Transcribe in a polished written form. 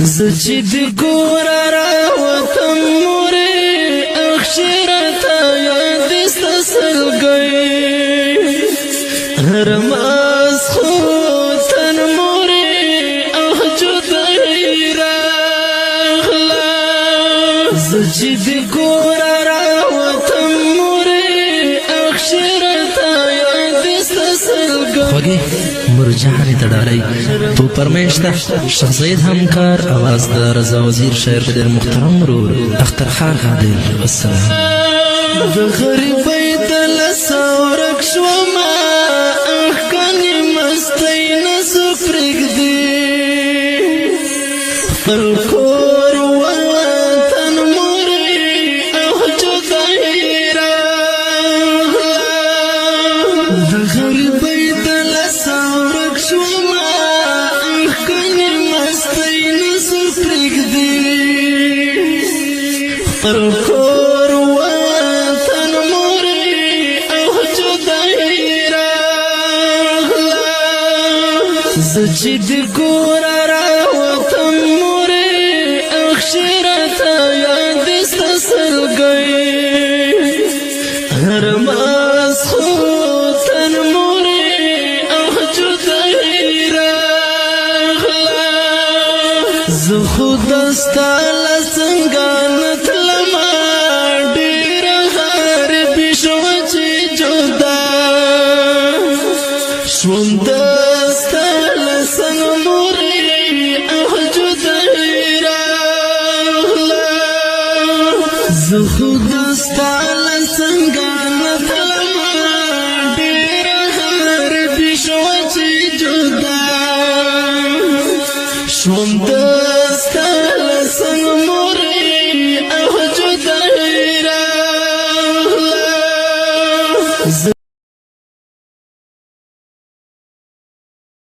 زچې د کور راوتم مورې اخشرته یاد ستا سلګۍ هر ماسخوتن مورې جدایي راغله زچې د کور راوتم مورې اخشرته یاد ستا سلګۍ خوږې مرجانې تړلی تو پرمیشته شیخ زید همکار آواز د رضا وزیر شاعر ډېر محترم ورور اختر خان عادل والسلام د غریبۍ د لسه ورک شومه احکانې مستۍ نه زه پرېږدي خپل کور وطن مورې او جدایي راغله د غریبۍ د لسه ورک شومه احکانې مستۍ نه زه پرېږدي خپل کور وطن مورې او جدایي راغله زه چې د کوره راوتم مورې اخشرته یاد ستا سلګۍ هر ماسخوتن مورې او جدایي راغله زه خو دستا له څنګه نه تلمه ډېره غریبي شوه چې جدا شوم دستا له څنګه مورې او جدایي راغله زه خو دستا له څنګه نه تلمه ډېره غریبي شوه چې جدا شوم دستا